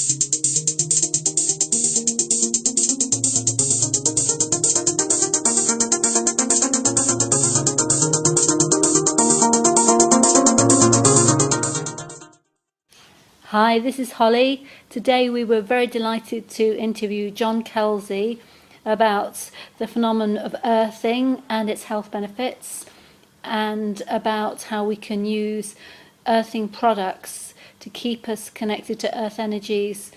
Hi, this is Holly. Today we were very delighted to interview John Kelsey about the phenomenon of earthing and its health benefits, and about how we can use earthing products to keep us connected to earth energies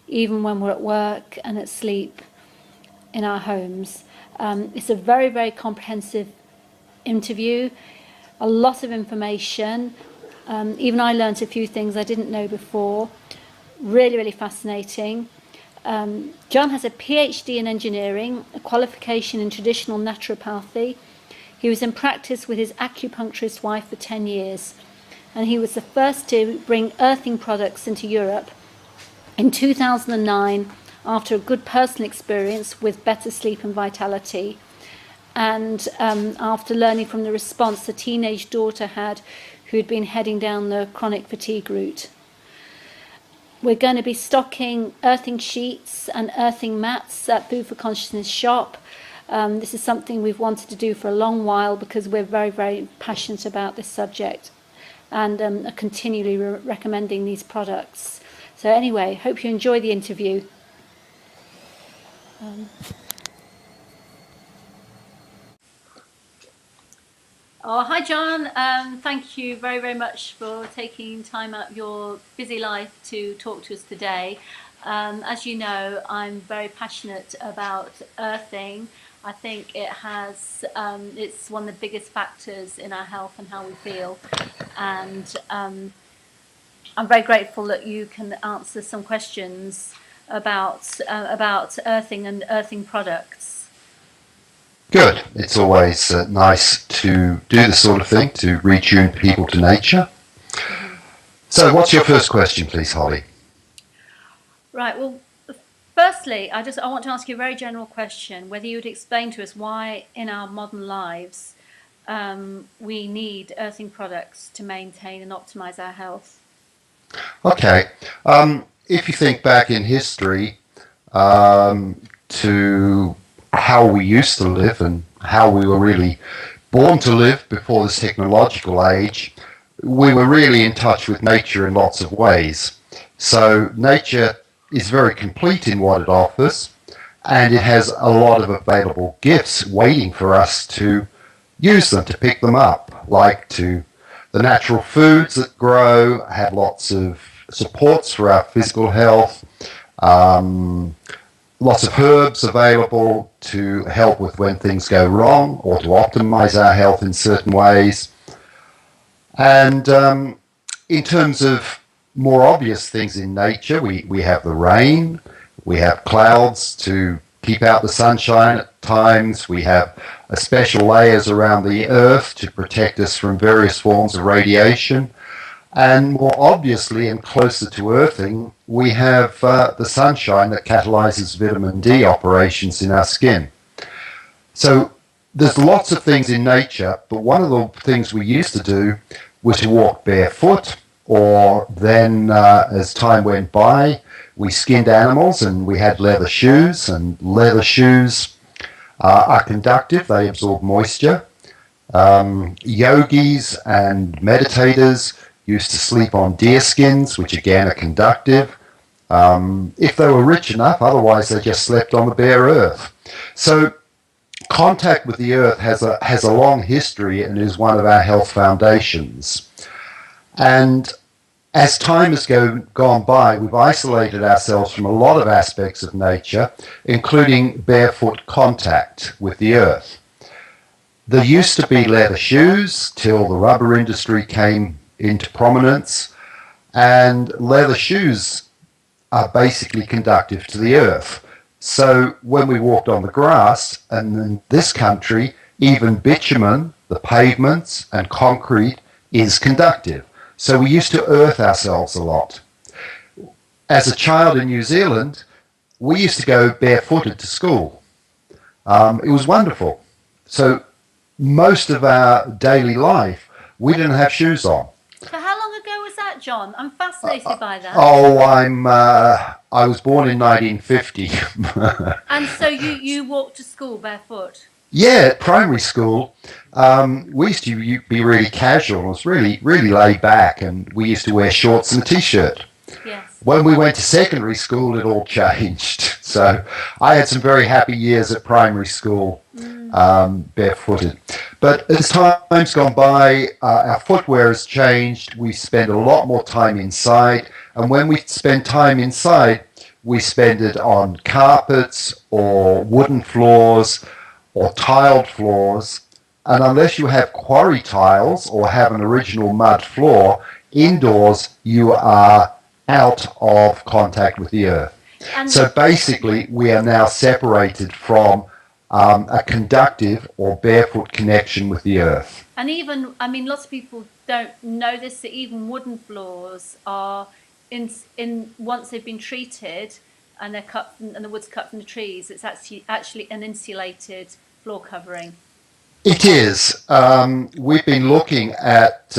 even when we're at work and at sleep in our homes. It's a very, very comprehensive interview, a lot of information. Even I learnt a few things I didn't know before. Really, really fascinating. John has a PhD in engineering, a qualification in traditional naturopathy. He was in practice with his acupuncturist wife for 10 years, and he was the first to bring earthing products into Europe in 2009 after a good personal experience with better sleep and vitality, and after learning from the response the teenage daughter had who had been heading down the chronic fatigue route. We're going to be stocking earthing sheets and earthing mats at Food for Consciousness shop. This is something we've wanted to do for a long while because we're very, very passionate about this subject, and are continually recommending these products. So anyway, hope you enjoy the interview. Oh, hi John. Thank you very, very much for taking time out of your busy life to talk to us today. As you know, I'm very passionate about earthing. I think it has, it's one of the biggest factors in our health and how we feel. And I'm very grateful that you can answer some questions about earthing and earthing products. Good. It's always nice to do this sort of thing, to retune people to nature. So what's your first question, please, Holly? Right. Well, firstly, I want to ask you a very general question, whether you would explain to us why in our modern lives we need earthing products to maintain and optimize our health. Okay. If you think back in history to how we used to live and how we were really born to live before this technological age, we were really in touch with nature in lots of ways. So nature is very complete in what it offers, and it has a lot of available gifts waiting for us to use them, to pick them up, like the natural foods that grow have lots of supports for our physical health. Lots of herbs available to help with when things go wrong or to optimize our health in certain ways. And in terms of more obvious things in nature, we have the rain, we have clouds to keep out the sunshine at times, we have special layers around the earth to protect us from various forms of radiation. And more obviously and closer to earthing, we have the sunshine that catalyzes vitamin D operations in our skin. So there's lots of things in nature, but one of the things we used to do was to walk barefoot, or then as time went by, we skinned animals and we had leather shoes, and leather shoes are conductive, they absorb moisture. Yogis and meditators used to sleep on deer skins, which again are conductive, if they were rich enough. Otherwise they just slept on the bare earth. So contact with the earth has a long history and is one of our health foundations. And as time has gone by, we've isolated ourselves from a lot of aspects of nature, including barefoot contact with the earth. There used to be leather shoes till the rubber industry came into prominence, and leather shoes are basically conductive to the earth. So when we walked on the grass, and in this country, even bitumen, the pavements and concrete is conductive. So we used to earth ourselves a lot. As a child in New Zealand, we used to go barefooted to school. It was wonderful. So most of our daily life, we didn't have shoes on. So how long ago was that, John? I'm fascinated by that. Oh, I was born in 1950. And so you walked to school barefoot? Yeah, at primary school, we used to be really casual. It was really laid back, and we used to wear shorts and a t-shirt. Yes. When we went to secondary school, it all changed. So I had some very happy years at primary school, barefooted. But as time's gone by, our footwear has changed. We spend a lot more time inside. And when we spend time inside, we spend it on carpets or wooden floors or tiled floors. And unless you have quarry tiles or have an original mud floor, indoors you are out of contact with the earth. And so basically, we are now separated from a conductive or barefoot connection with the earth. And even, I mean, lots of people don't know this, that even wooden floors are in once they've been treated and they're cut from, and the wood's cut from the trees, it's actually an insulated floor covering. It is. We've been looking at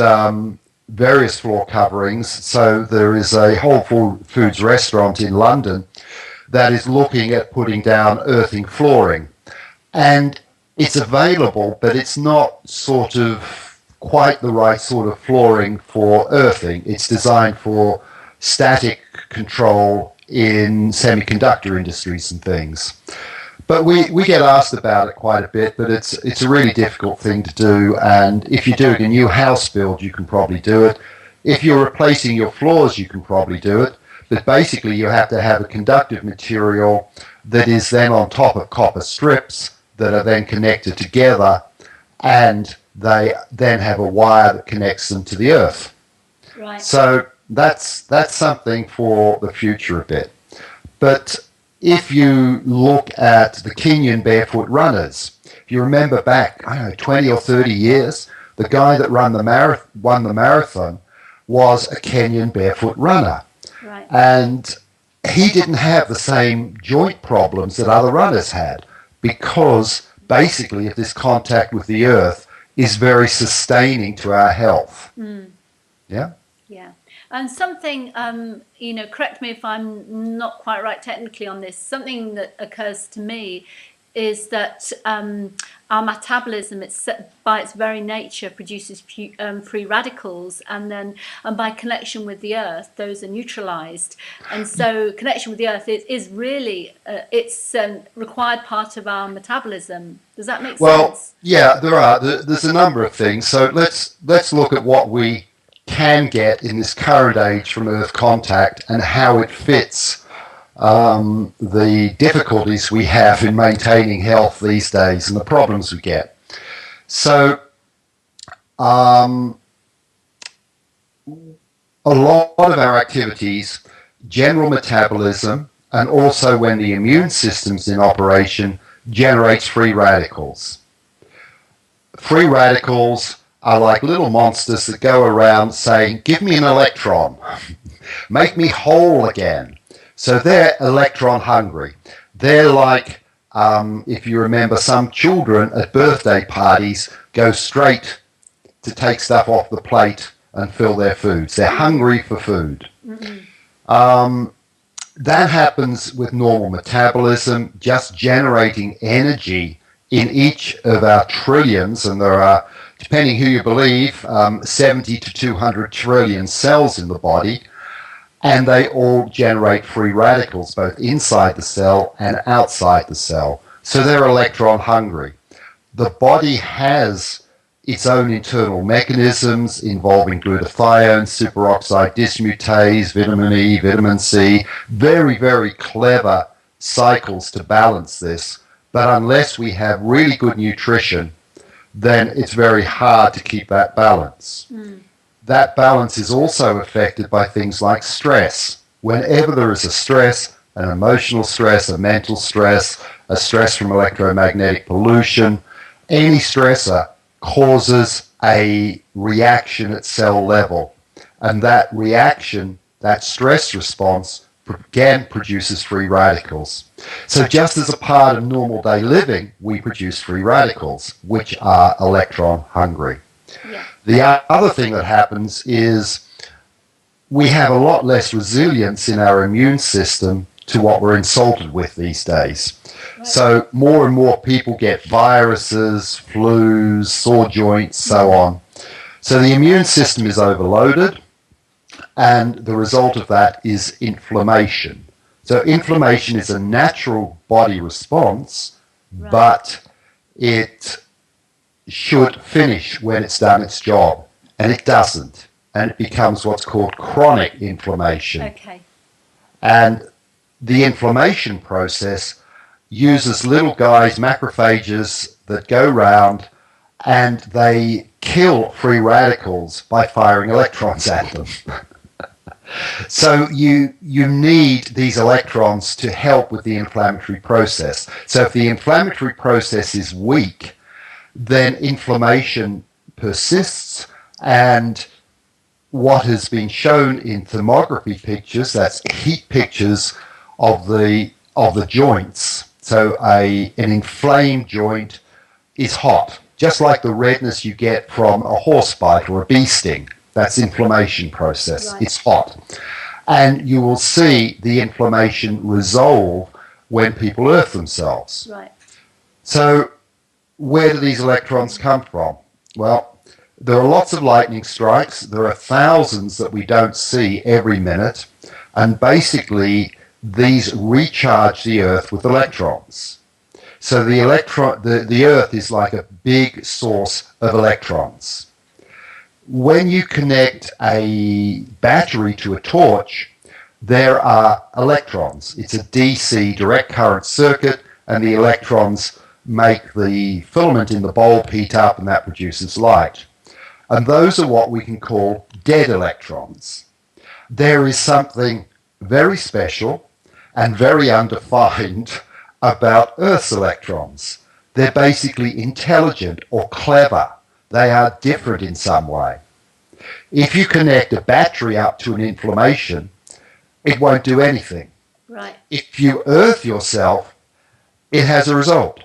various floor coverings. So there is a Whole Foods restaurant in London that is looking at putting down earthing flooring. And it's available, but it's not sort of quite the right sort of flooring for earthing. It's designed for static control in semiconductor industries and things. But we get asked about it quite a bit, but it's a really difficult thing to do. And if you're doing a new house build, you can probably do it. If you're replacing your floors, you can probably do it. But basically, you have to have a conductive material that is then on top of copper strips that are then connected together, and they then have a wire that connects them to the earth. Right. So that's something for the future a bit. But if you look at the Kenyan barefoot runners, if you remember back, I don't know, 20 or 30 years, the guy that won the marathon was a Kenyan barefoot runner. Right. And he didn't have the same joint problems that other runners had, because basically if this contact with the earth is very sustaining to our health. Yeah? Yeah. And something, correct me if I'm not quite right technically on this, something that occurs to me is that our metabolism, by its very nature, produces free radicals, and by connection with the earth, those are neutralized. And so connection with the earth is really, it's a required part of our metabolism. Does that make sense? Well, yeah, there's a number of things. So let's look at what we can get in this current age from earth contact and how it fits the difficulties we have in maintaining health these days and the problems we get. So a lot of our activities, general metabolism, and also when the immune system's in operation, generates free radicals. Free radicals are like little monsters that go around saying, give me an electron, make me whole again. So they're electron hungry. They're like, if you remember, some children at birthday parties go straight to take stuff off the plate and fill their foods. They're hungry for food. That happens with normal metabolism, just generating energy in each of our trillions, and there are, depending who you believe, 70 to 200 trillion cells in the body. And they all generate free radicals, both inside the cell and outside the cell. So they're electron hungry. The body has its own internal mechanisms involving glutathione, superoxide dismutase, vitamin E, vitamin C, very, very clever cycles to balance this. But unless we have really good nutrition, then it's very hard to keep that balance. That balance is also affected by things like stress. Whenever there is a stress, an emotional stress, a mental stress, a stress from electromagnetic pollution, any stressor causes a reaction at cell level. And that reaction, that stress response, again produces free radicals. So just as a part of normal day living, we produce free radicals, which are electron hungry. Yeah. The other thing that happens is we have a lot less resilience in our immune system to what we're insulted with these days. Right. So more and more people get viruses, flus, sore joints, so on. So the immune system is overloaded, and the result of that is inflammation. So inflammation is a natural body response, right, but it should finish when it's done its job, and it doesn't, and it becomes what's called chronic inflammation. Okay. And the inflammation process uses little guys, macrophages, that go round and they kill free radicals by firing electrons at them. So you need these electrons to help with the inflammatory process. So if the inflammatory process is weak, then inflammation persists, and what has been shown in thermography pictures, that's heat pictures of the joints. So an inflamed joint is hot, just like the redness you get from a horse bite or a bee sting. That's inflammation process. Right. It's hot. And you will see the inflammation resolve when people earth themselves. Right. So where do these electrons come from? Well, there are lots of lightning strikes. There are thousands that we don't see every minute. And basically, these recharge the Earth with electrons. So the Earth is like a big source of electrons. When you connect a battery to a torch, there are electrons. It's a DC, direct current circuit, and the electrons make the filament in the bulb heat up, and that produces light. And those are what we can call dead electrons. There is something very special and very undefined about Earth's electrons. They're basically intelligent or clever. They are different in some way. If you connect a battery up to an inflammation, it won't do anything. Right. If you earth yourself, it has a result.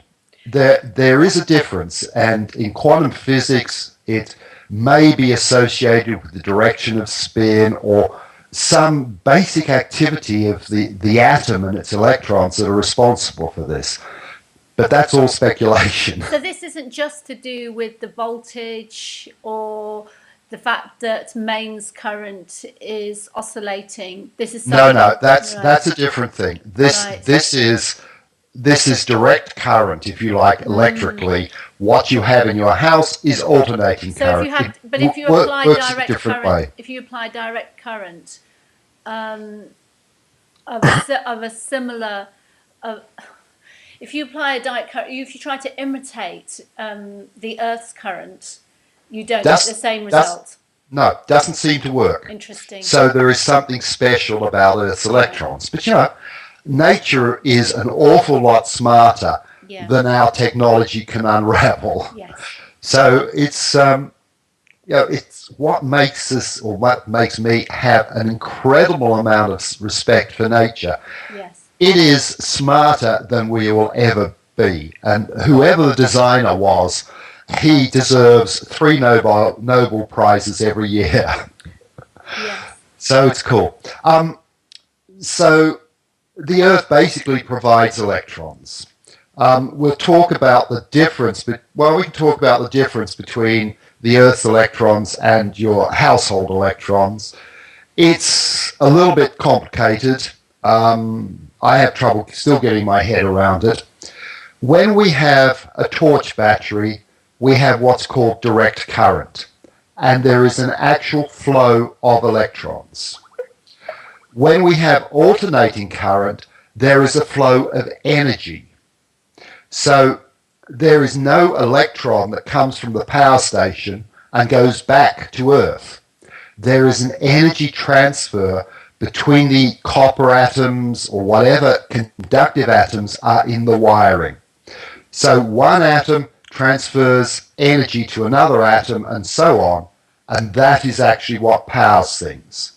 There is a difference, and in quantum physics, it may be associated with the direction of spin or some basic activity of the atom and its electrons that are responsible for this. But that's all speculation. So this isn't just to do with the voltage or the fact that mains current is oscillating. This is no, that's a different thing. This is direct current, if you like, electrically. What you have in your house is alternating current. If you apply direct current, if you apply direct current of a similar, if you apply a direct current, if you try to imitate the Earth's current, you don't get the same result. No, it doesn't seem to work. Interesting. So there is something special about Earth's electrons. But nature is an awful lot smarter than our technology can unravel. Yes. So it's it's what makes us, or what makes me, have an incredible amount of respect for nature. Yes. It is smarter than we will ever be, and whoever the designer was, he deserves 3 Nobel Prizes every year. Yes. So it's cool. So the Earth basically provides electrons. We'll talk about the difference. We can talk about the difference between the Earth's electrons and your household electrons. It's a little bit complicated. I have trouble still getting my head around it. When we have a torch battery, we have what's called direct current, and there is an actual flow of electrons. When we have alternating current, there is a flow of energy. So there is no electron that comes from the power station and goes back to Earth. There is an energy transfer between the copper atoms or whatever conductive atoms are in the wiring. So one atom transfers energy to another atom and so on, and that is actually what powers things.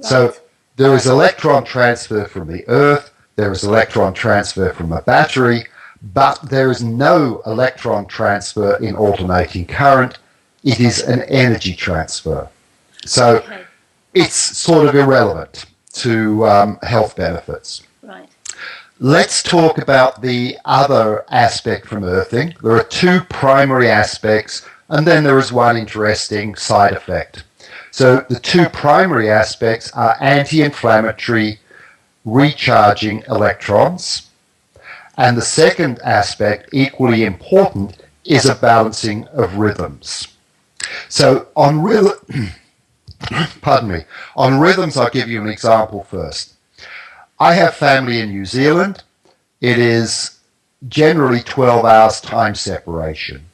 Right. So there is electron transfer from the Earth, there is electron transfer from a battery, but there is no electron transfer in alternating current. It is an energy transfer. So it's sort of irrelevant to health benefits. Right. Let's talk about the other aspect from earthing. There are two primary aspects, and then there is one interesting side effect. So the two primary aspects are anti-inflammatory recharging electrons, and the second aspect, equally important, is a balancing of rhythms. So on on rhythms, I'll give you an example first. I have family in New Zealand. It is generally 12 hours time separation.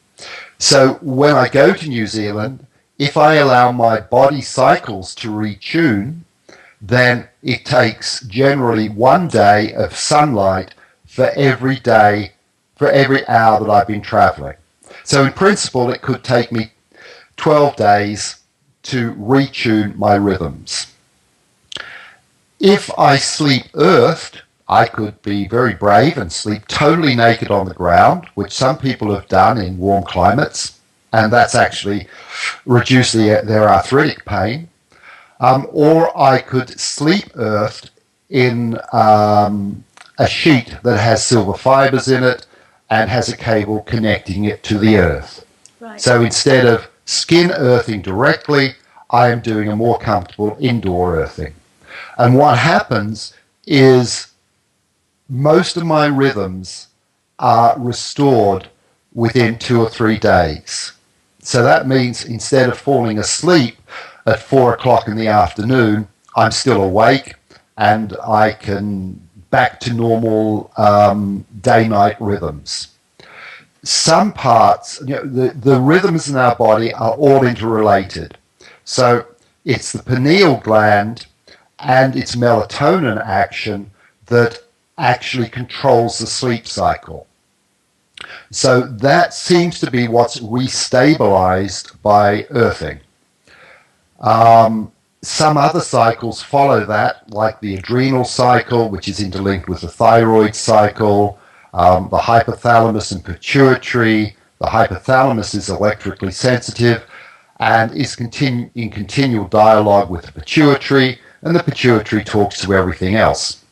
So when I go to New Zealand, if I allow my body cycles to retune, then it takes generally 1 day of sunlight for every hour that I've been traveling. So in principle, it could take me 12 days to retune my rhythms. If I sleep earthed, I could be very brave and sleep totally naked on the ground, which some people have done in warm climates, and that's actually reduced their arthritic pain. Or I could sleep earthed in a sheet that has silver fibers in it and has a cable connecting it to the earth. Right. So instead of skin earthing directly, I am doing a more comfortable indoor earthing. And what happens is most of my rhythms are restored within 2 or 3 days. So that means instead of falling asleep at 4 o'clock in the afternoon, I'm still awake and I can back to normal day-night rhythms. Some parts, the rhythms in our body are all interrelated. So it's the pineal gland and its melatonin action that actually controls the sleep cycle. So that seems to be what's restabilized by earthing. Some other cycles follow that, like the adrenal cycle, which is interlinked with the thyroid cycle, the hypothalamus and pituitary. The hypothalamus is electrically sensitive and is in continual dialogue with the pituitary, and the pituitary talks to everything else.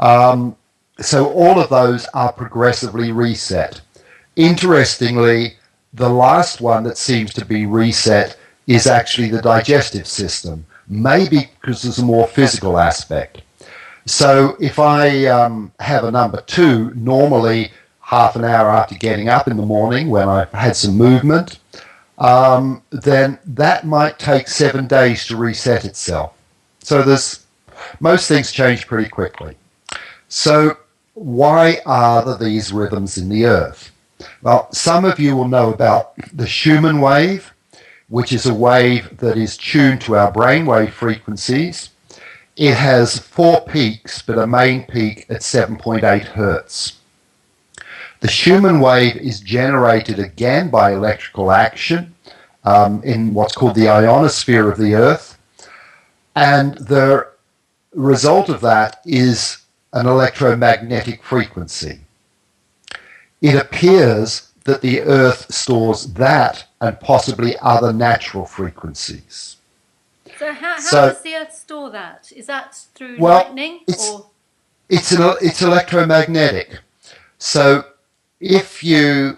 So all of those are progressively reset. Interestingly, the last one that seems to be reset is actually the digestive system, maybe because there's a more physical aspect. So if I have a number 2, normally half an hour after getting up in the morning when I've had some movement, then that might take 7 days to reset itself. So most things change pretty quickly. So why are there these rhythms in the earth? Well, some of you will know about the Schumann wave, which is a wave that is tuned to our brainwave frequencies. It has 4 peaks, but a main peak at 7.8 hertz. The Schumann wave is generated again by electrical action in what's called the ionosphere of the Earth. And the result of that is an electromagnetic frequency. It appears that the Earth stores that and possibly other natural frequencies. So how does the Earth store that? Is that through lightning? It's electromagnetic. So if you,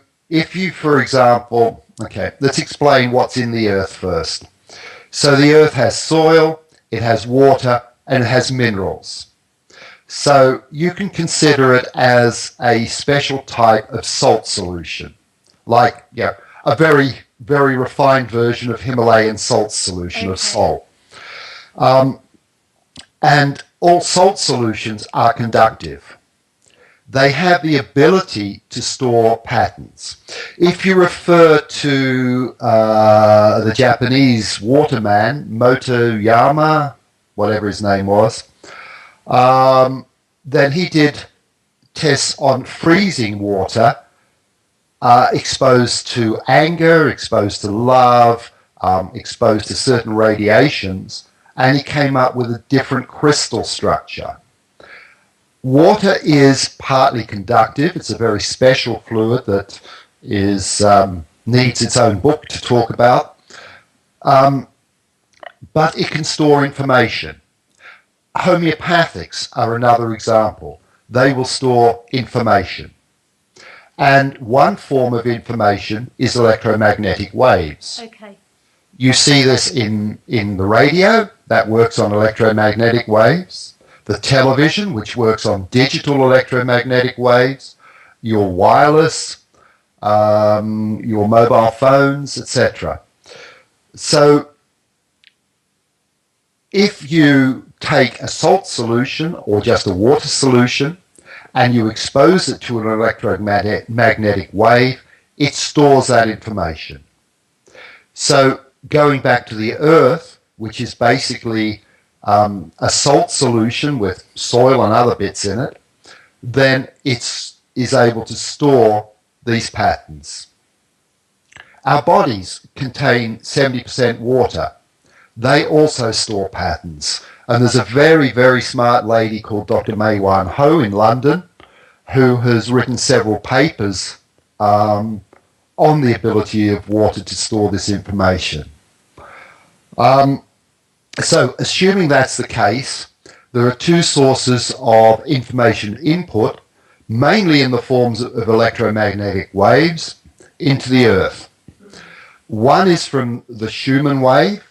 for example, okay, let's explain what's in the Earth first. So the Earth has soil, it has water, and it has minerals. So you can consider it as a special type of salt solution, like a very, very refined version of Himalayan salt solution of salt. And all salt solutions are conductive. They have the ability to store patterns. If you refer to the Japanese waterman, Motoyama, whatever his name was, then he did tests on freezing water, exposed to anger, exposed to love, exposed to certain radiations, and he came up with a different crystal structure. Water is partly conductive. It's a very special fluid that needs its own book to talk about, but it can store information. Homeopathics are another example. They will store information. And one form of information is electromagnetic waves. Okay. You see this in the radio, that works on electromagnetic waves, the television, which works on digital electromagnetic waves, your wireless, your mobile phones, etc. So if you take a salt solution or just a water solution and you expose it to an electromagnetic wave, it stores that information. So going back to the earth, which is basically a salt solution with soil and other bits in it, then it is able to store these patterns. Our bodies contain 70% water. They also store patterns. And there's a very, very smart lady called Dr. Mei Wan Ho in London who has written several papers on the ability of water to store this information. So assuming that's the case, there are two sources of information input, mainly in the forms of electromagnetic waves, into the earth. One is from the Schumann wave,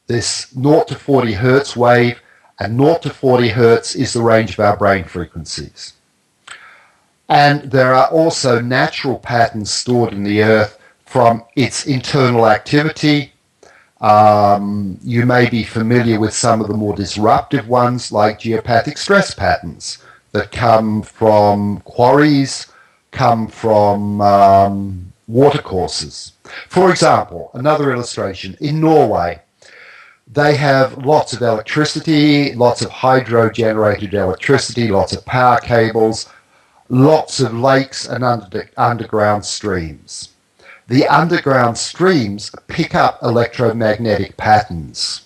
this 0 to 40 hertz wave, and 0 to 40 hertz is the range of our brain frequencies. And there are also natural patterns stored in the earth from its internal activity. You may be familiar with some of the more disruptive ones like geopathic stress patterns that come from quarries, come from watercourses. For example, another illustration, in Norway, they have lots of electricity, lots of hydro-generated electricity, lots of power cables, lots of lakes and underground streams. The underground streams pick up electromagnetic patterns.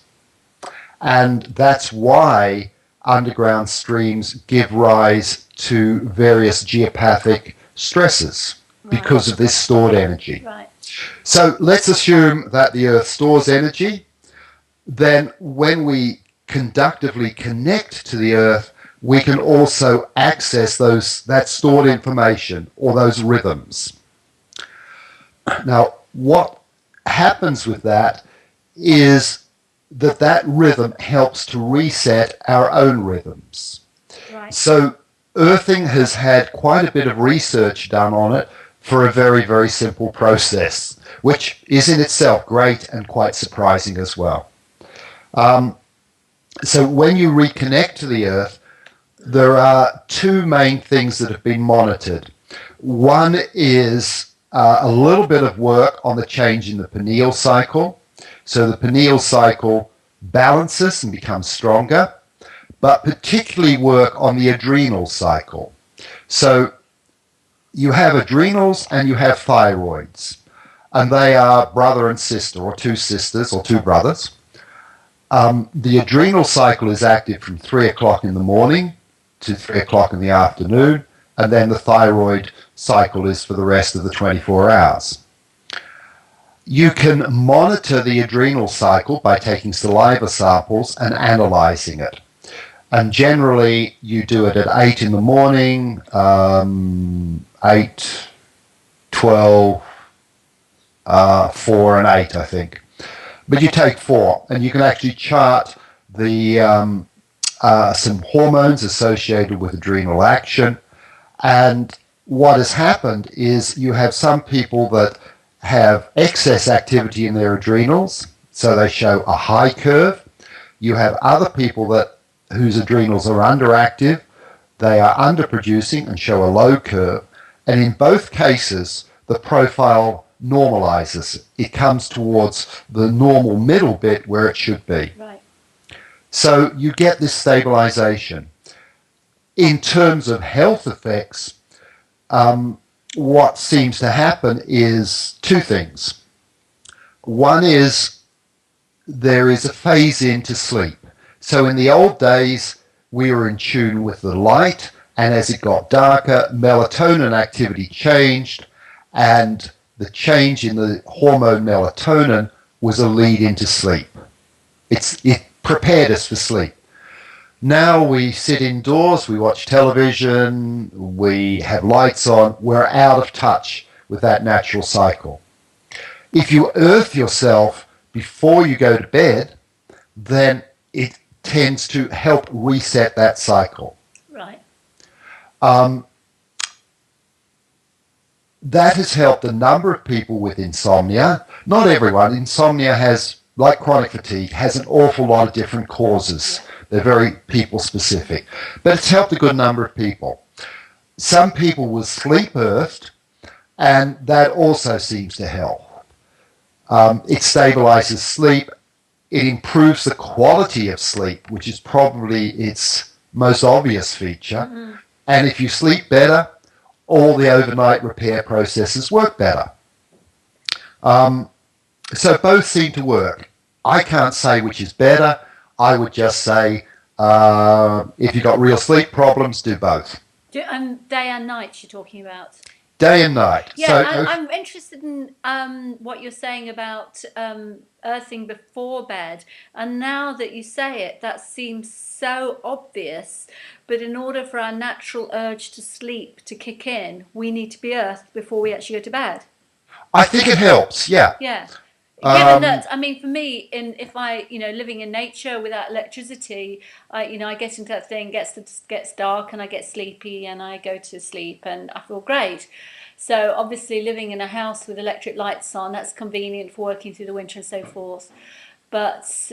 And that's why underground streams give rise to various geopathic stresses, because of this stored energy. Right. So let's assume that the Earth stores energy. Then when we conductively connect to the Earth, we can also access that stored information or those rhythms. Now, what happens with that is that rhythm helps to reset our own rhythms. Right. So earthing has had quite a bit of research done on it for a very, very simple process, which is in itself great and quite surprising as well. So when you reconnect to the Earth, there are two main things that have been monitored. One is a little bit of work on the change in the pineal cycle. So the pineal cycle balances and becomes stronger, but particularly work on the adrenal cycle. So you have adrenals and you have thyroids, and they are brother and sister, or two sisters, or two brothers. The adrenal cycle is active from 3 o'clock in the morning to 3 o'clock in the afternoon, and then the thyroid cycle is for the rest of the 24 hours. You can monitor the adrenal cycle by taking saliva samples and analyzing it. And generally, you do it at 8 in the morning, 8, 12, 4 and 8, I think. But you take 4, and you can actually chart the some hormones associated with adrenal action. And what has happened is you have some people that have excess activity in their adrenals, so they show a high curve. You have other people whose adrenals are underactive, they are underproducing and show a low curve. And in both cases, the profile normalizes. It comes towards the normal middle bit where it should be. Right. So you get this stabilization. In terms of health effects, what seems to happen is two things. One is there is a phase into sleep. So in the old days, we were in tune with the light, and as it got darker, melatonin activity changed, and the change in the hormone melatonin was a lead into sleep. It prepared us for sleep. Now we sit indoors, we watch television, we have lights on, we're out of touch with that natural cycle. If you earth yourself before you go to bed, then it tends to help reset that cycle. Right. That has helped a number of people with insomnia. Not everyone. Insomnia has, like chronic fatigue, has an awful lot of different causes. They're very people specific. But it's helped a good number of people. Some people will sleep earthed, and that also seems to help. It stabilizes sleep. It improves the quality of sleep, which is probably its most obvious feature. Mm-hmm. And if you sleep better, all the overnight repair processes work better. So both seem to work. I can't say which is better. I would just say if you've got real sleep problems, do both. Day and night you're talking about? Day and night. Yeah, so, I'm interested in what you're saying about earthing before bed. And now that you say it, that seems so obvious. But in order for our natural urge to sleep to kick in, we need to be earthed before we actually go to bed. I think it helps, yeah. Yeah. Given that, I mean, for me, if I, living in nature without electricity, I get into that thing, gets dark and I get sleepy and I go to sleep and I feel great. So obviously living in a house with electric lights on, that's convenient for working through the winter and so forth. But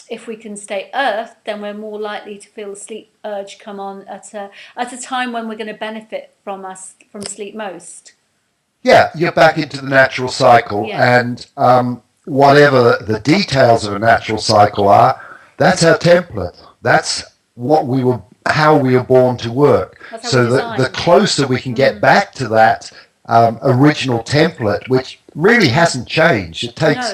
if we can stay earthed, then we're more likely to feel the sleep urge come on at a time when we're going to benefit from sleep most. Yeah, you're back into the natural cycle, and whatever the details of a natural cycle are, that's our template. That's how we were born to work. So the closer we can get back to that original template, which really hasn't changed. It takes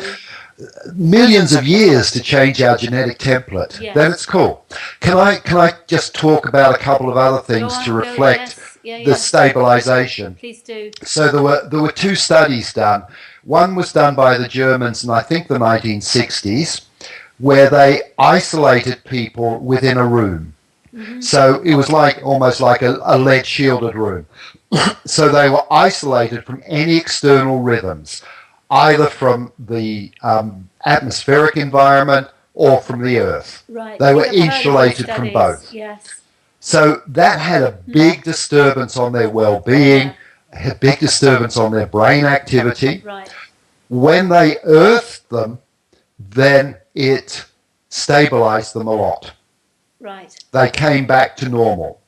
millions of years to change our genetic template. Yes. Then it's cool. Can I just talk about a couple of other things to reflect the stabilization? Please do. So there were two studies done. One was done by the Germans in I think the 1960s, where they isolated people within a room. Mm-hmm. So it was almost like a lead shielded room. So they were isolated from any external rhythms, either from the atmospheric environment or from the earth. Right. They were insulated from both. Yes. So that had a big disturbance on their well-being, a big disturbance on their brain activity. Right. When they earthed them, then it stabilized them a lot. Right. They came back to normal.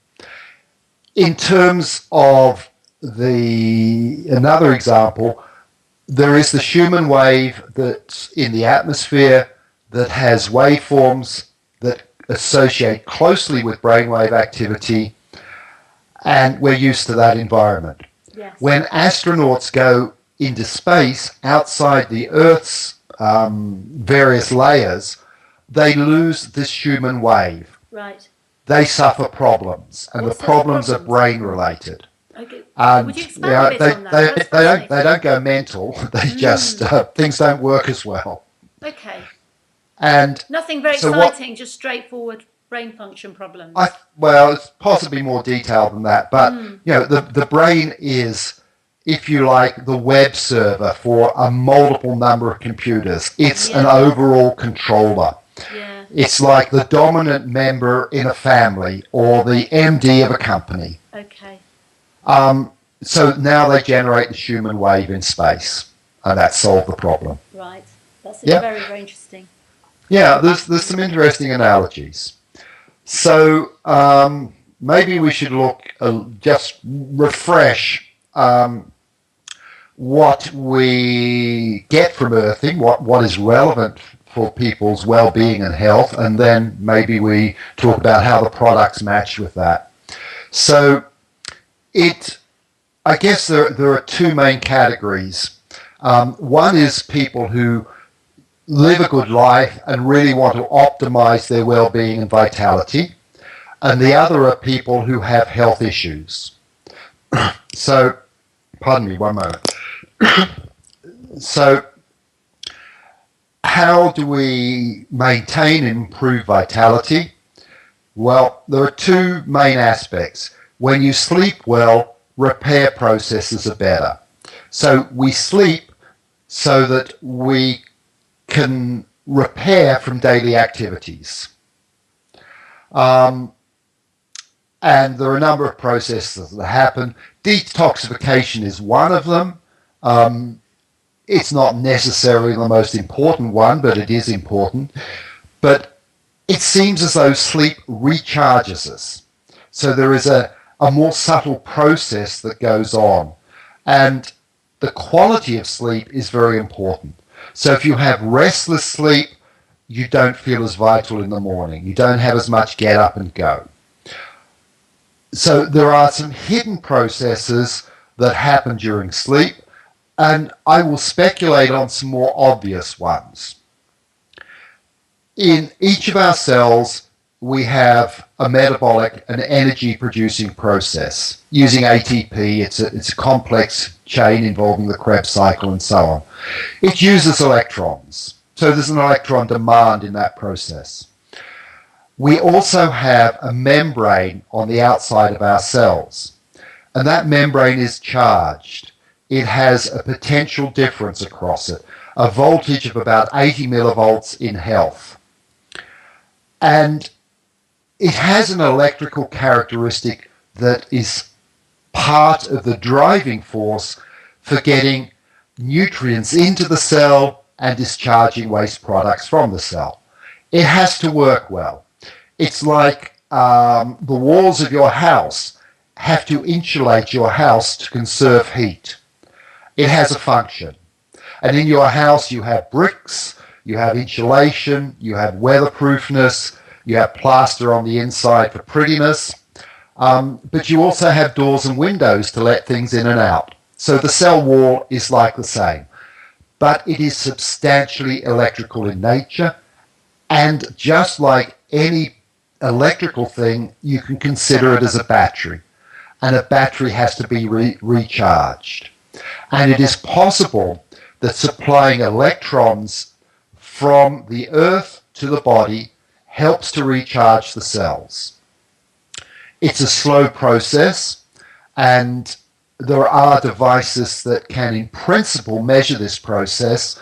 In terms of another example, there is the Schumann wave that's in the atmosphere that has waveforms that associate closely with brainwave activity, and we're used to that environment. Yes. When astronauts go into space outside the Earth's various layers, they lose this Schumann wave. Right. They suffer problems, and the problems are brain related. Okay. And would you expand a bit on that? They don't go mental. They just things don't work as well. Okay. And nothing very exciting, just straightforward brain function problems. Well, it's possibly more detailed than that, but the brain is, if you like, the web server for a multiple number of computers. It's an overall controller. Yeah. It's like the dominant member in a family or the MD of a company. Okay. So now they generate the Schumann wave in space, and that solved the problem. Right. That's very, very interesting. Yeah, there's some interesting analogies. So maybe we should just refresh what we get from earthing, what is relevant for people's well-being and health, and then maybe we talk about how the products match with that. So I guess there are two main categories. One is people who live a good life and really want to optimize their well-being and vitality, and the other are people who have health issues. So, pardon me, one moment. So, how do we maintain and improve vitality? Well, there are two main aspects. When you sleep well, repair processes are better. So we sleep so that we can repair from daily activities. And there are a number of processes that happen. Detoxification is one of them. It's not necessarily the most important one, but it is important. But it seems as though sleep recharges us. So there is a more subtle process that goes on. And the quality of sleep is very important. So if you have restless sleep, you don't feel as vital in the morning. You don't have as much get up and go. So there are some hidden processes that happen during sleep, and I will speculate on some more obvious ones. In each of our cells, we have a metabolic and energy producing process using ATP. It's a complex chain involving the Krebs cycle and so on. It uses electrons. So there's an electron demand in that process. We also have a membrane on the outside of our cells, and that membrane is charged. It has a potential difference across it, a voltage of about 80 millivolts in health. And it has an electrical characteristic that is part of the driving force for getting nutrients into the cell and discharging waste products from the cell. It has to work well. It's like the walls of your house have to insulate your house to conserve heat. It has a function. And in your house you have bricks, you have insulation, you have weatherproofness, you have plaster on the inside for prettiness, but you also have doors and windows to let things in and out. So the cell wall is like the same, but it is substantially electrical in nature, and just like any electrical thing, you can consider it as a battery, and a battery has to be recharged. And it is possible that supplying electrons from the earth to the body helps to recharge the cells. It's a slow process, and there are devices that can in principle measure this process,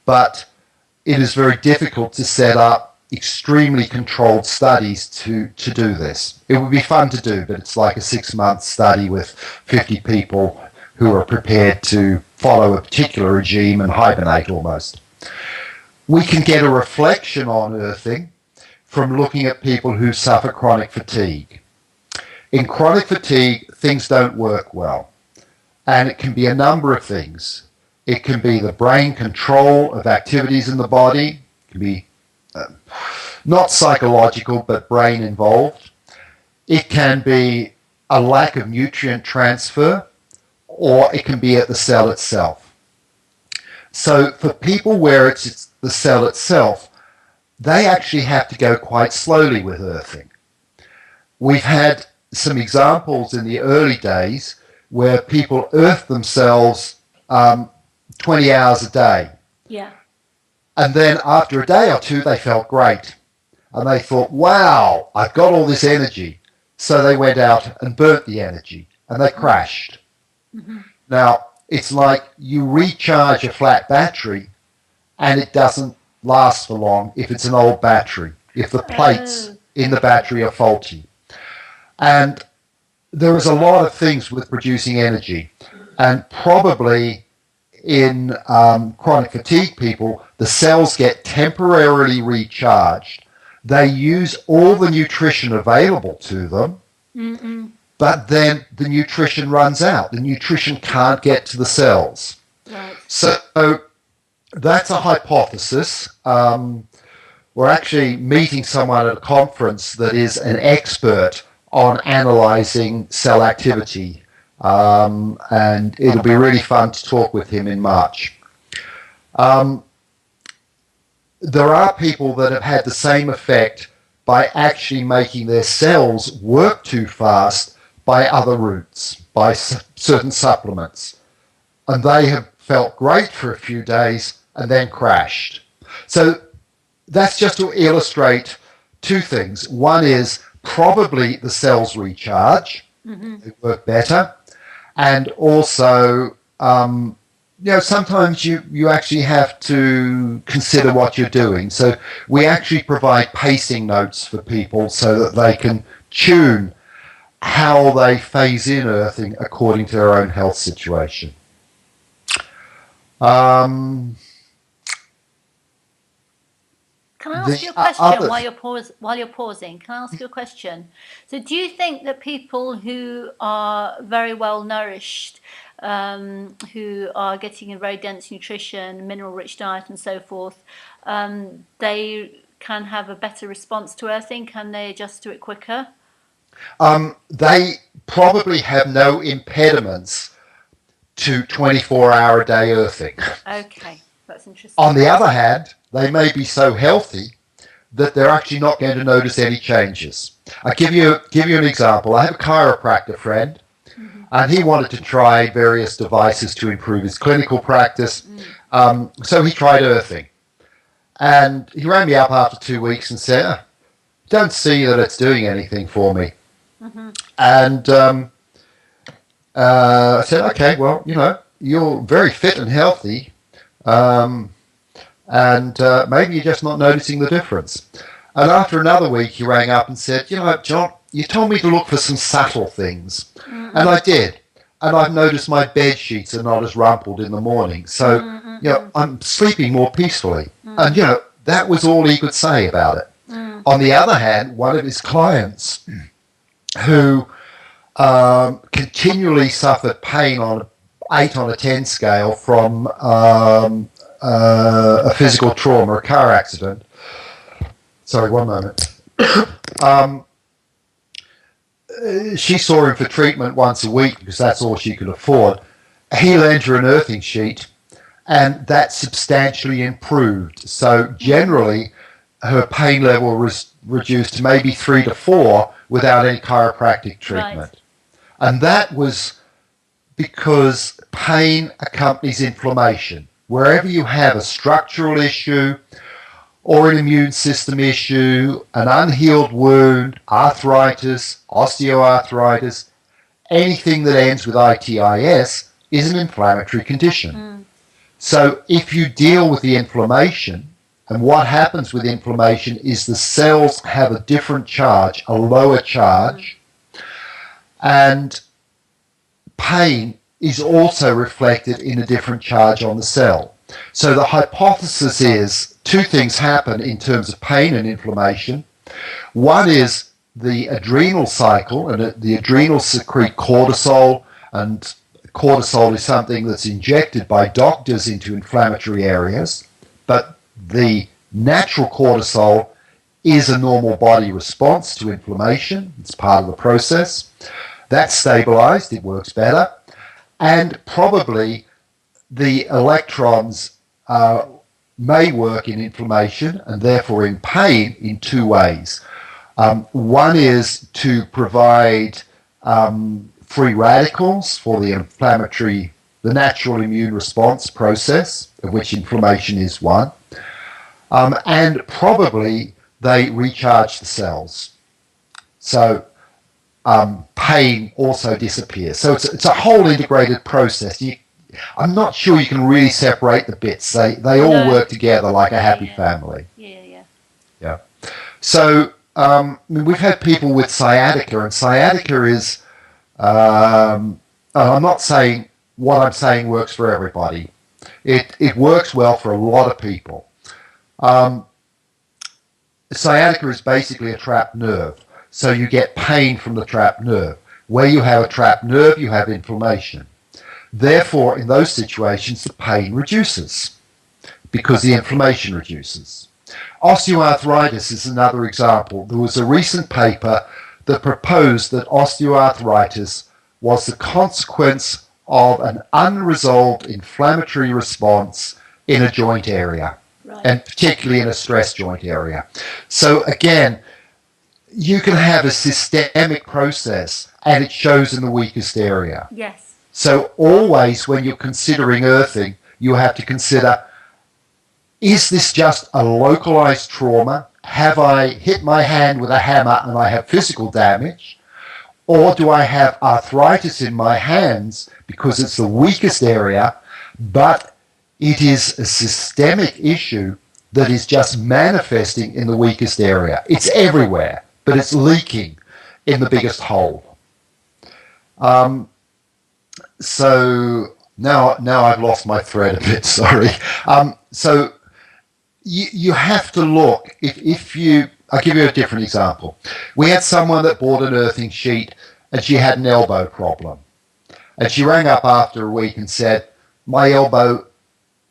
but it is very difficult to set up extremely controlled studies to do this. It would be fun to do, but it's like a 6-month study with 50 people who are prepared to follow a particular regime and hibernate almost. We can get a reflection on earthing from looking at people who suffer chronic fatigue. In chronic fatigue, things don't work well, and it can be a number of things. It can be the brain control of activities in the body. It can be not psychological, but brain involved. It can be a lack of nutrient transfer, or it can be at the cell itself. So for people where it's the cell itself, they actually have to go quite slowly with earthing. We've had some examples in the early days where people earthed themselves 20 hours a day. Yeah. And then after a day or two, they felt great. And they thought, wow, I've got all this energy. So they went out and burnt the energy, and they crashed. Mm-hmm. Now, it's like you recharge a flat battery, and it doesn't last for long if it's an old battery, if the plates in the battery are faulty. And there is a lot of things with producing energy, and probably in chronic fatigue people, the cells get temporarily recharged. They use all the nutrition available to them, but then the nutrition runs out. The nutrition can't get to the cells. Right. So that's a hypothesis. We're actually meeting someone at a conference that is an expert on analyzing cell activity, and it'll be really fun to talk with him in March. There are people that have had the same effect by actually making their cells work too fast by other routes, by certain supplements, and they have felt great for a few days and then crashed. So that's just to illustrate two things. One is probably the cells recharge, they work better, and also, sometimes you actually have to consider what you're doing. So we actually provide pacing notes for people so that they can tune how they phase in earthing according to their own health situation. Can I ask you a question while you're pausing? Can I ask you a question? So, do you think that people who are very well nourished, who are getting a very dense nutrition, mineral-rich diet, and so forth, they can have a better response to earthing? Can they adjust to it quicker? They probably have no impediments to 24-hour-a-day earthing. Okay, that's interesting. On the other hand, they may be so healthy that they're actually not going to notice any changes. I'll give you an example. I have a chiropractor friend, and he wanted to try various devices to improve his clinical practice. So he tried earthing. And he rang me up after 2 weeks and said, don't see that it's doing anything for me. And I said, okay, well, you're very fit and healthy. And maybe you're just not noticing the difference. And after another week, he rang up and said, John, you told me to look for some subtle things. And I did. And I've noticed my bed sheets are not as rumpled in the morning. So, I'm sleeping more peacefully. And, that was all he could say about it. On the other hand, one of his clients who continually suffered pain on an 8 on a 10 scale from a physical trauma, a car accident. Sorry, one moment. She saw him for treatment once a week because that's all she could afford. He lent her an earthing sheet, and that substantially improved. So generally, her pain level was reduced to maybe 3 to 4 without any chiropractic treatment. Right. And that was because pain accompanies inflammation. Wherever you have a structural issue or an immune system issue, an unhealed wound, arthritis, osteoarthritis, anything that ends with itis is an inflammatory condition. So if you deal with the inflammation, and what happens with inflammation is the cells have a different charge, a lower charge, and pain is also reflected in a different charge on the cell. So the hypothesis is 2 things happen in terms of pain and inflammation. One is the adrenal cycle, and the adrenals secrete cortisol, and cortisol is something that's injected by doctors into inflammatory areas, but the natural cortisol is a normal body response to inflammation. It's part of the process. That's stabilized, it works better, and probably the electrons may work in inflammation and therefore in pain in 2 ways. One is to provide free radicals for the natural immune response process, of which inflammation is one, and probably they recharge the cells. So pain also disappears. So it's a whole integrated process. I'm not sure you can really separate the bits. They all work together like a happy family. Yeah. So we've had people with sciatica, and sciatica is, I'm not saying what I'm saying works for everybody. It works well for a lot of people. Sciatica is basically a trapped nerve. So you get pain from the trapped nerve. Where you have a trapped nerve, you have inflammation. Therefore, in those situations, the pain reduces because the inflammation reduces. Osteoarthritis is another example. There was a recent paper that proposed that osteoarthritis was the consequence of an unresolved inflammatory response in a joint area, and particularly in a stress joint area. So again, you can have a systemic process and it shows in the weakest area. Yes. So always when you're considering earthing, you have to consider, is this just a localized trauma have I hit my hand with a hammer and I have physical damage, or do I have arthritis in my hands because it's the weakest area, but it is a systemic issue that is just manifesting in the weakest area. It's everywhere, but it's leaking in the biggest hole. So now I've lost my thread a bit, sorry. So you have to look, I'll give you a different example. We had someone that bought an earthing sheet and she had an elbow problem. And she rang up after a week and said, my elbow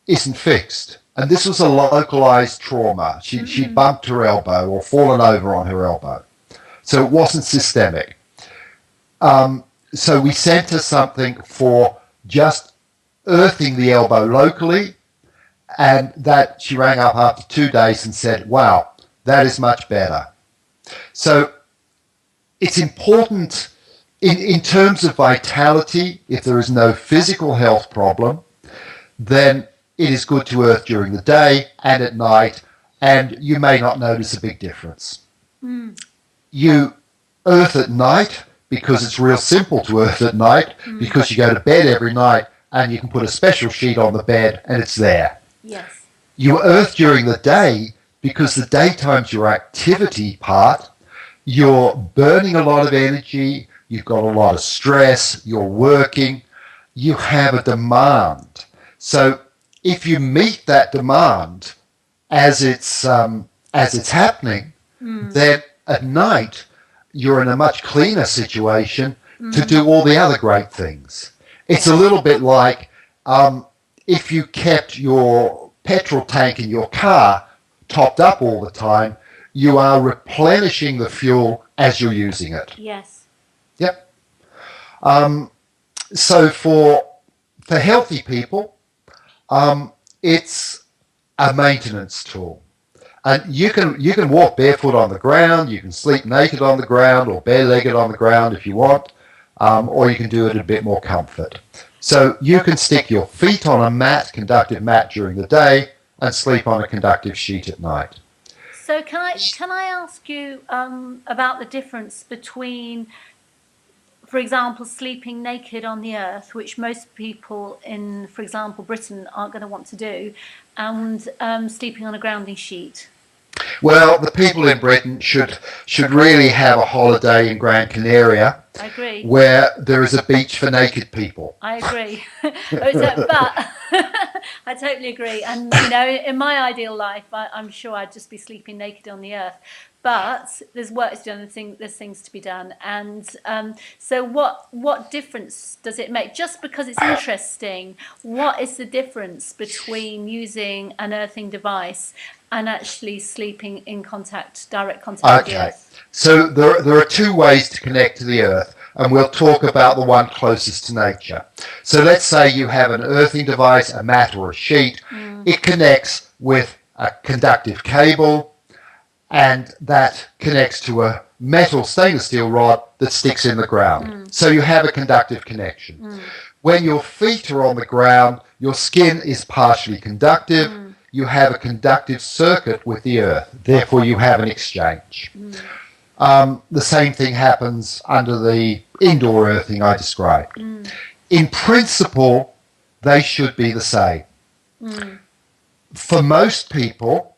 isn't fixed. And this was a localized trauma. She'd bumped her elbow or fallen over on her elbow. So it wasn't systemic. So we sent her something for just earthing the elbow locally, and that she rang up after 2 days and said, wow, that is much better. So it's important in terms of vitality. If there is no physical health problem, then it is good to earth during the day and at night, and you may not notice a big difference. You earth at night because it's real simple to earth at night, because you go to bed every night and you can put a special sheet on the bed and it's there. Yes. You earth during the day because the daytime's your activity part. You're burning a lot of energy, you've got a lot of stress, you're working, you have a demand. So if you meet that demand as it's happening, then at night you're in a much cleaner situation to do all the other great things. It's a little bit like if you kept your petrol tank in your car topped up all the time, you are replenishing the fuel as you're using it. Yes. Yep. So for healthy people, it's a maintenance tool. And you can walk barefoot on the ground, you can sleep naked on the ground or bare-legged on the ground if you want, or you can do it in a bit more comfort. So you can stick your feet on a mat, conductive mat, during the day and sleep on a conductive sheet at night. So can I ask you about the difference between, for example, sleeping naked on the earth, which most people in, for example, Britain aren't going to want to do, and sleeping on a grounding sheet? Well, the people in Britain should really have a holiday in Gran Canaria. I agree. Where there is a beach for naked people. I agree. But I totally agree. And, in my ideal life, I'm sure I'd just be sleeping naked on the earth. But there's work to be done, there's things to be done. And so what difference does it make? Just because it's interesting, what is the difference between using an earthing device and actually sleeping in direct contact with the earth? So there are two ways to connect to the earth, and we'll talk about the one closest to nature. So let's say you have an earthing device, a mat or a sheet. It connects with a conductive cable, and that connects to a metal stainless steel rod that sticks in the ground. So you have a conductive connection. When your feet are on the ground, your skin is partially conductive. You have a conductive circuit with the earth. Therefore, you have an exchange. The same thing happens under the indoor earthing I described. In principle, they should be the same. For most people,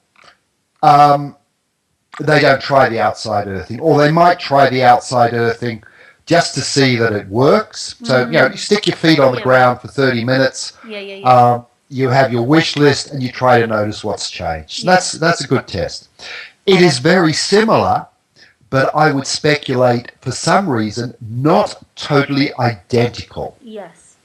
they don't try the outside earthing, or they might try the outside earthing just to see that it works. So, you stick your feet on the ground for 30 minutes. You have your wish list and you try to notice what's changed. That's a good test. It is very similar, but I would speculate for some reason not totally identical. Yes.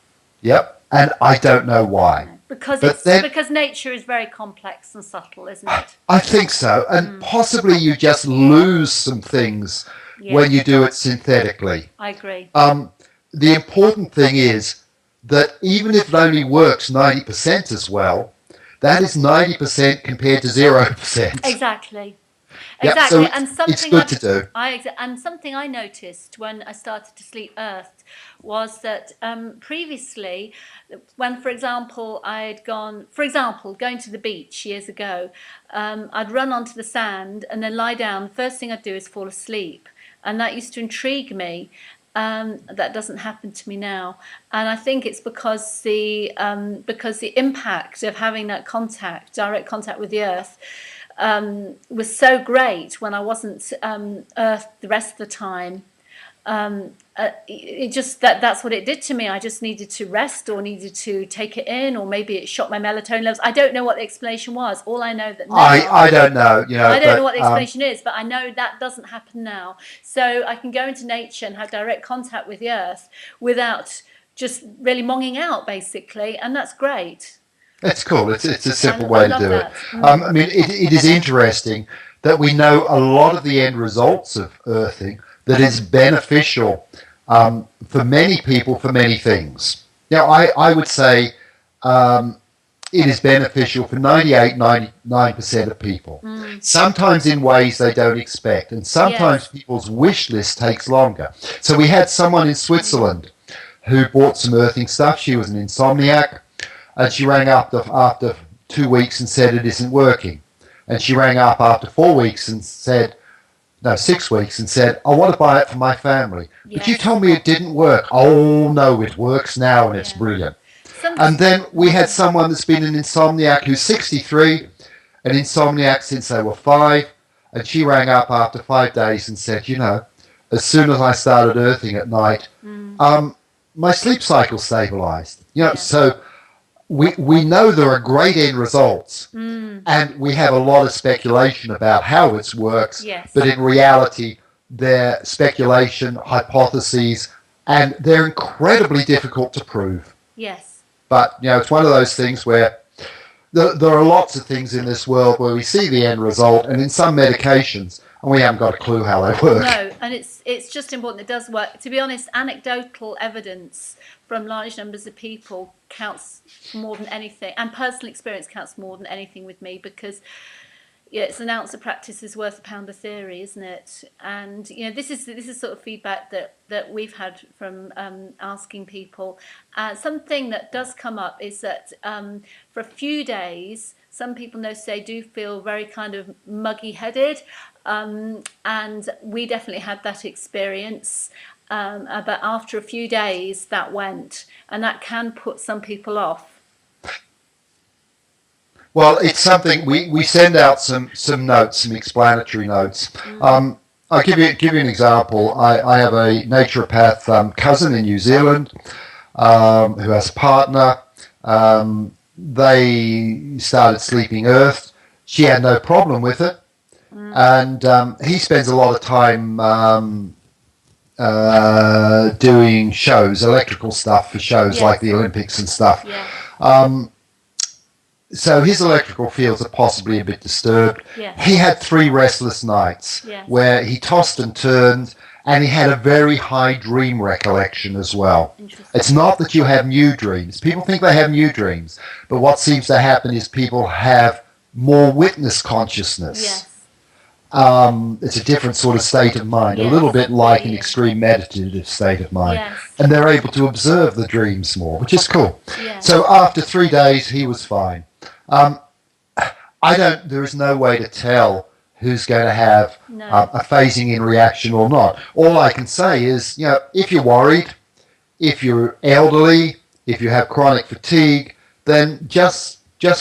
Yep, and I don't know why. Because nature is very complex and subtle, isn't it? I think so, and possibly you just lose some things when you do it synthetically. I agree. The important thing is that even if it only works 90% as well, that is 90% compared to 0%. Exactly. Exactly, So and it's good to do. something I noticed when I started to sleep earthed was that previously, when, for example, going to the beach years ago, I'd run onto the sand and then lie down. The first thing I'd do is fall asleep, and that used to intrigue me. That doesn't happen to me now, and I think it's because the impact of having that direct contact with the earth, was so great when I wasn't earthed the rest of the time. It just that's what it did to me. I just needed to rest, or needed to take it in, or maybe it shot my melatonin levels. I don't know what the explanation was. All I know that now, I don't know, I don't know what the explanation is, but I know that doesn't happen now. So I can go into nature and have direct contact with the earth without just really monging out, basically, and that's great. it's cool. It's a simple way to do it. That. I mean, it is interesting that we know a lot of the end results of earthing that is beneficial for many people for many things. Now, I would say it is beneficial for 98, 99% of people. Sometimes in ways they don't expect, and sometimes people's wish list takes longer. So we had someone in Switzerland who bought some earthing stuff. She was an insomniac, and she rang up after 2 weeks and said it isn't working. And she rang up after 4 weeks and said, no, 6 weeks, and said, I want to buy it for my family. But you told me it didn't work. Oh, no, it works now, and it's brilliant. And then we had someone that's been an insomniac who's 63, an insomniac since they were 5, and she rang up after 5 days and said, as soon as I started earthing at night, my sleep cycle stabilized. So we know there are great end results, and we have a lot of speculation about how it works, but in reality, they're speculation, hypotheses, and they're incredibly difficult to prove. Yes. But, it's one of those things where there are lots of things in this world where we see the end result, and in some medications, and we haven't got a clue how they work. No, and it's just important. It does work. To be honest, anecdotal evidence from large numbers of people counts more than anything, and personal experience counts more than anything with me, because it's an ounce of practice is worth a pound of theory, isn't it? And this is sort of feedback that we've had from asking people. Something that does come up is that for a few days, some people say do feel very kind of muggy headed, and we definitely had that experience. But after a few days, that went, and that can put some people off. Well, it's something we send out some notes, some explanatory notes. I'll give you an example. I have a naturopath cousin in New Zealand who has a partner. They started sleeping earth. She had no problem with it, and he spends a lot of time doing shows, electrical stuff for shows like the Olympics and stuff. So his electrical fields are possibly a bit disturbed. He had 3 restless nights where he tossed and turned, and he had a very high dream recollection as well. It's not that you have new dreams. People think they have new dreams, but what seems to happen is people have more witness consciousness. It's a different sort of state of mind, a little bit like an extreme meditative state of mind. And they're able to observe the dreams more, which is cool. So after 3 days, he was fine. There is no way to tell who's going to have a phasing in reaction or not. All I can say is, if you're worried, if you're elderly, if you have chronic fatigue, then just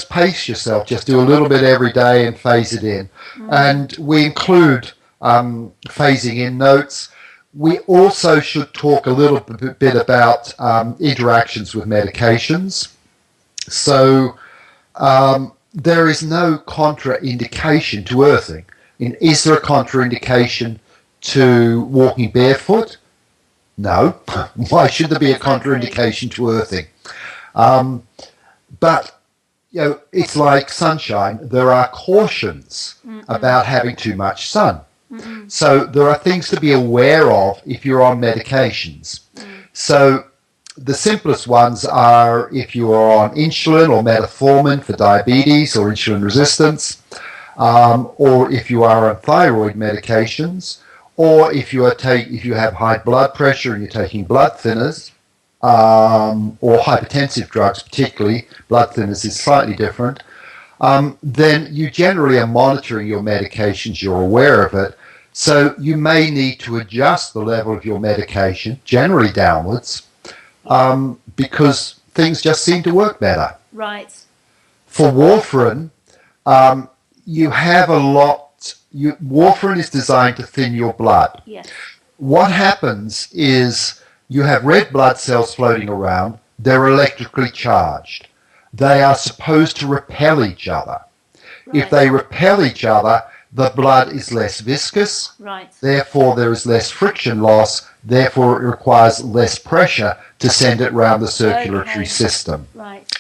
pace yourself. Just do a little bit every day and phase it in. And we include phasing in notes. We also should talk a little bit about interactions with medications. So there is no contraindication to earthing. Is there a contraindication to walking barefoot? No. Why should there be a contraindication to earthing? But it's like sunshine. There are cautions about having too much sun. So there are things to be aware of if you're on medications. So the simplest ones are if you are on insulin or metformin for diabetes or insulin resistance. or if you are on thyroid medications, or if you have high blood pressure and you're taking blood thinners, or hypertensive drugs, particularly blood thinners is slightly different. Then you generally are monitoring your medications. You're aware of it. So you may need to adjust the level of your medication, generally downwards, because things just seem to work better. Right. For warfarin, you have a lot. Warfarin is designed to thin your blood. Yes. What happens is you have red blood cells floating around. They're electrically charged. They are supposed to repel each other. Right. If they repel each other, the blood is less viscous. Right. Therefore, there is less friction loss. Therefore, it requires less pressure to send it around the circulatory system. Right.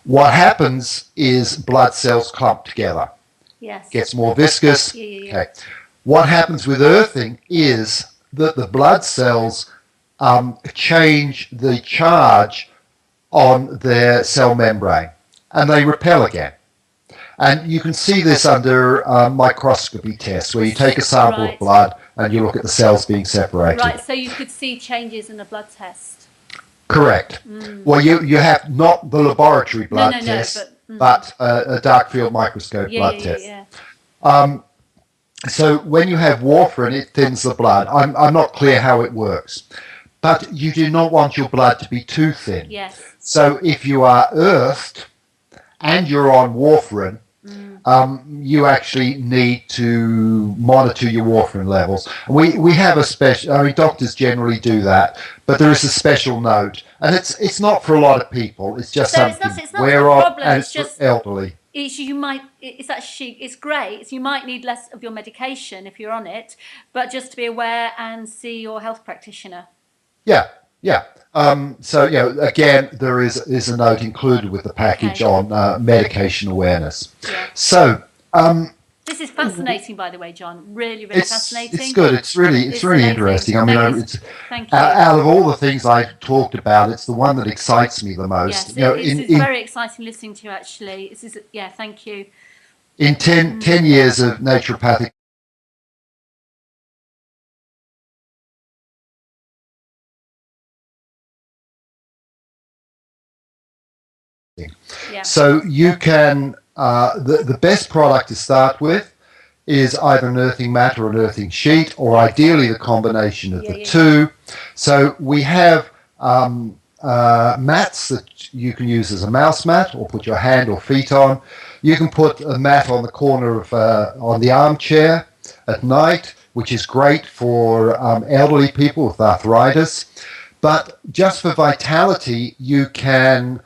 What happens is blood cells clump together. Yes. Gets more viscous. Yeah. Okay. What happens with earthing is that the blood cells change the charge on their cell membrane, and they repel again. And you can see this under microscopy tests, where you take a sample of blood and you look at the cells being separated. Right, so you could see changes in a blood test. Correct. Well, you have not the laboratory blood test, but a dark field microscope blood test. So when you have warfarin, it thins the blood. I'm not clear how it works, but you do not want your blood to be too thin. Yes. So if you are earthed and you're on warfarin, you actually need to monitor your warfarin levels. We have a special, I mean, doctors generally do that, but there is a special note, and it's not for a lot of people. It's just something it's not aware a of, problem. and it's just for elderly. It's great. You might need less of your medication if you're on it, but just to be aware and see your health practitioner. Yeah. So, again, there is a note included with the package on medication awareness. Yeah. So, this is fascinating, by the way, John. Really, really fascinating. It's good. It's really interesting. I mean, thank you. Out of all the things I talked about, it's the one that excites me the most. Yes, it's very exciting listening to you, actually. Thank you. In 10 years of naturopathic So you can, the best product to start with is either an earthing mat or an earthing sheet, or ideally the combination of the two. So we have mats that you can use as a mouse mat or put your hand or feet on. You can put a mat on the corner of, on the armchair at night, which is great for elderly people with arthritis. But just for vitality, you can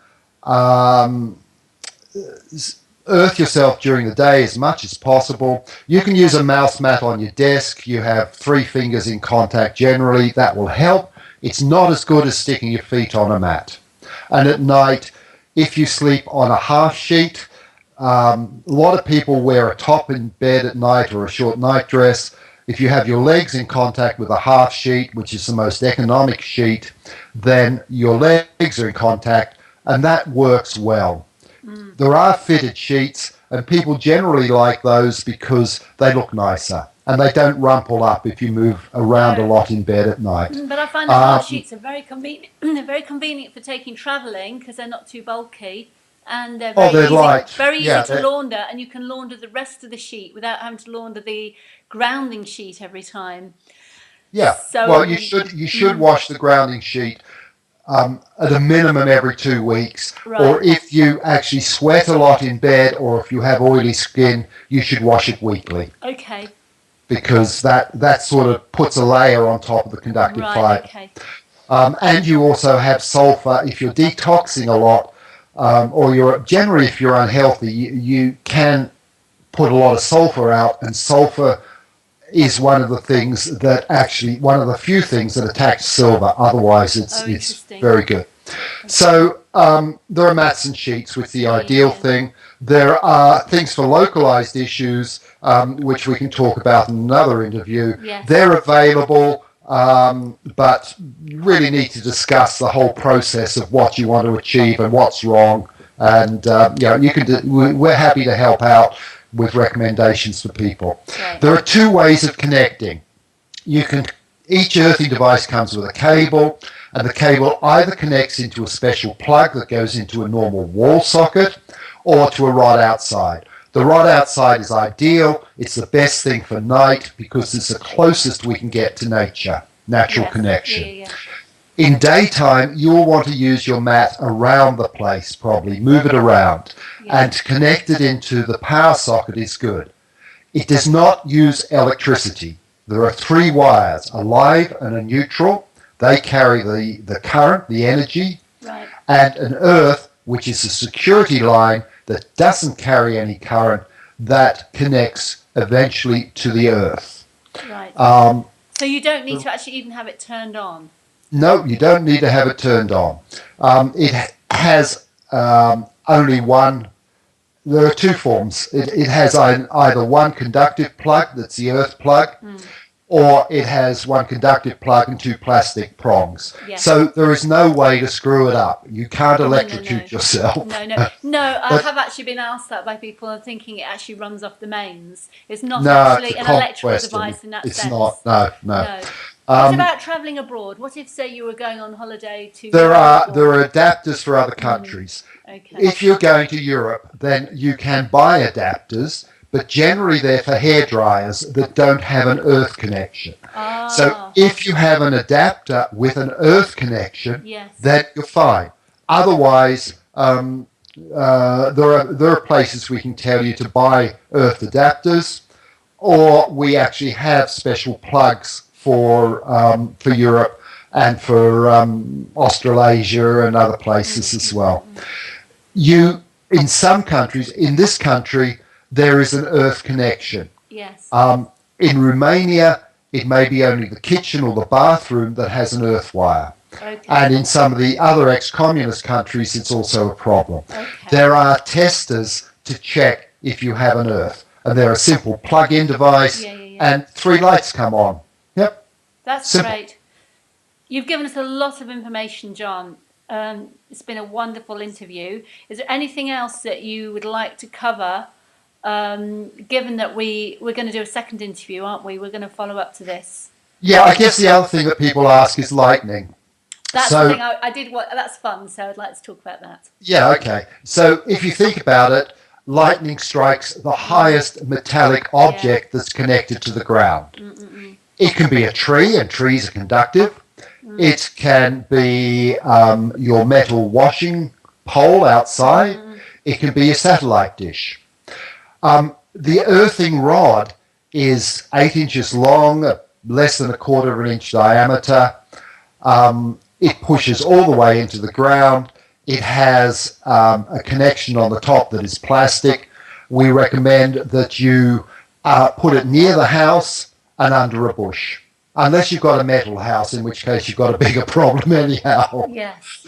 earth yourself during the day as much as possible. You can use a mouse mat on your desk. You have 3 fingers in contact generally. That will help. It's not as good as sticking your feet on a mat. And at night, if you sleep on a half sheet, a lot of people wear a top in bed at night or a short night dress. If you have your legs in contact with a half sheet, which is the most economic sheet, then your legs are in contact, and that works well. There are fitted sheets, and people generally like those because they look nicer and they don't rumple up if you move around a lot in bed at night. But I find the half sheets are very convenient. They're very convenient for taking travelling because they're not too bulky, and they're very easy to launder, and you can launder the rest of the sheet without having to launder the grounding sheet every time. Yeah. So, well, you should wash the grounding sheet at a minimum every 2 weeks, or if you actually sweat a lot in bed, or if you have oily skin, you should wash it weekly. Okay. Because that sort of puts a layer on top of the conductive fibre. Okay. And you also have sulfur. If you're detoxing a lot, or if you're unhealthy, you can put a lot of sulfur out, and sulfur is one of the few things that attacks silver. Otherwise, it's very good. So there are mats and sheets with the ideal thing. There are things for localized issues, which we can talk about in another interview. Yes. They're available, but you really need to discuss the whole process of what you want to achieve and what's wrong. And we're happy to help out. with recommendations for people. Right. There are two ways of connecting. Each earthing device comes with a cable, and the cable either connects into a special plug that goes into a normal wall socket or to a rod outside. The rod outside is ideal. It's the best thing for night because it's the closest we can get to nature, natural connection. Yeah. In daytime, you'll want to use your mat around the place, probably. Move it around. And to connect it into the power socket is good. It does not use electricity. There are 3 wires, a live and a neutral. They carry the current, the energy, right. And an earth, which is a security line that doesn't carry any current, that connects eventually to the earth. Right. So you don't need to actually even have it turned on? No, you don't need to have it turned on. It has only one. There are 2 forms. It has either one conductive plug, that's the earth plug, or it has one conductive plug and 2 plastic prongs. Yes. So there is no way to screw it up. You can't electrocute yourself. No, I have actually been asked that by people and thinking it actually runs off the mains. It's not actually an electrical device in that sense. It's not, no. What about travelling abroad? What if, say, you were going on holiday to There Europe are adapters for other countries. Okay. If you're going to Europe, then you can buy adapters, but generally they're for hair dryers that don't have an earth connection. So if you have an adapter with an earth connection, then you're fine. Otherwise, there are places we can tell you to buy earth adapters, or we actually have special plugs for Europe and for Australasia and other places as well. In some countries, in this country, there is an earth connection. Yes. In Romania, it may be only the kitchen or the bathroom that has an earth wire. Okay. And in some of the other ex-communist countries, it's also a problem. Okay. There are testers to check if you have an earth. And they're a simple plug-in device, and 3 lights come on. Yep. That's simple. Great. You've given us a lot of information, John. It's been a wonderful interview. Is there anything else that you would like to cover, given that we're going to do a second interview, aren't we? We're going to follow up to this. Yeah, I guess the other thing that people ask is lightning. That's the thing I did. That's fun, so I'd like to talk about that. Yeah, okay. So if you think about it, lightning strikes the highest metallic object that's connected to the ground. It can be a tree, and trees are conductive. It can be your metal washing pole outside. It can be a satellite dish. The earthing rod is 8 inches long, less than 1/4 of an inch diameter. It pushes all the way into the ground. It has a connection on the top that is plastic. We recommend that you put it near the house and under a bush. Unless you've got a metal house, in which case you've got a bigger problem anyhow. Yes.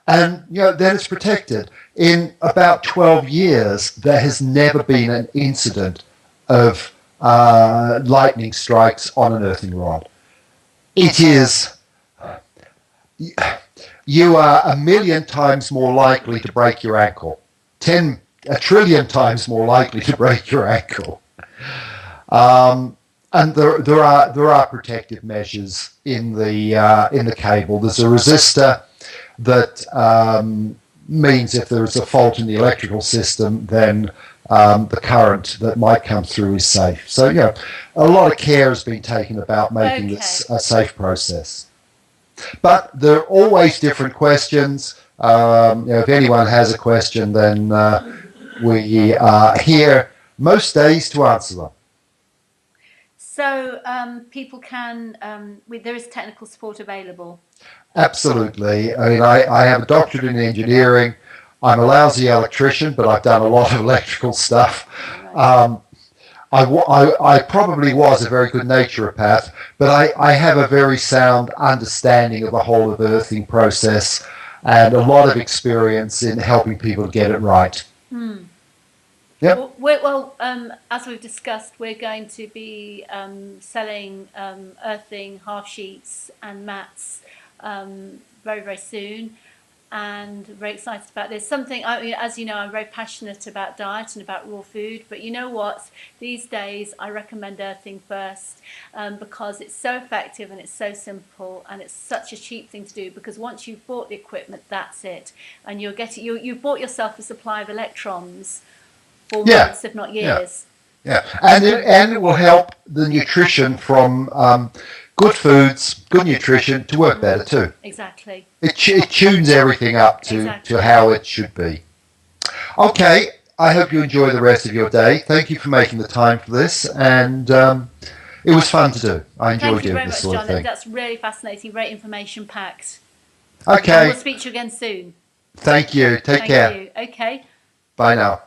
And then it's protected. In about 12 years, there has never been an incident of lightning strikes on an earthing rod. It is... You are 1,000,000 times more likely to break your ankle. 1 trillion times more likely to break your ankle. And there are protective measures in the cable. There's a resistor that means if there is a fault in the electrical system, then the current that might come through is safe. So a lot of care has been taken about making this a safe process. But there are always different questions. If anyone has a question, then we are here most days to answer them. So people can, there is technical support available? Absolutely. I mean, I have a doctorate in engineering. I'm a lousy electrician, but I've done a lot of electrical stuff. I probably was a very good naturopath, but I have a very sound understanding of the whole of earthing process and a lot of experience in helping people get it right. Yep. Well, as we've discussed, we're going to be selling earthing half sheets and mats very, very soon. and very excited about this. Something, I mean, as you know, I'm very passionate about diet and about raw food, but you know what? These days I recommend earthing first, because it's so effective and it's so simple and it's such a cheap thing to do, because once you've bought the equipment, that's it. And you've bought yourself a supply of electrons for Yeah. months, if not Yeah. years. Yeah, and it will help the nutrition from good foods, good nutrition to work better too. Exactly. It tunes everything up to how it should be. Okay, I hope you enjoy the rest of your day. Thank you for making the time for this, and it was fun to do. I enjoyed Thank you doing very this much, sort of John. thing. That's really fascinating, very information packed. Okay. And we'll speak to you again soon. Thank you. Take care. Thank you. Okay. Bye now.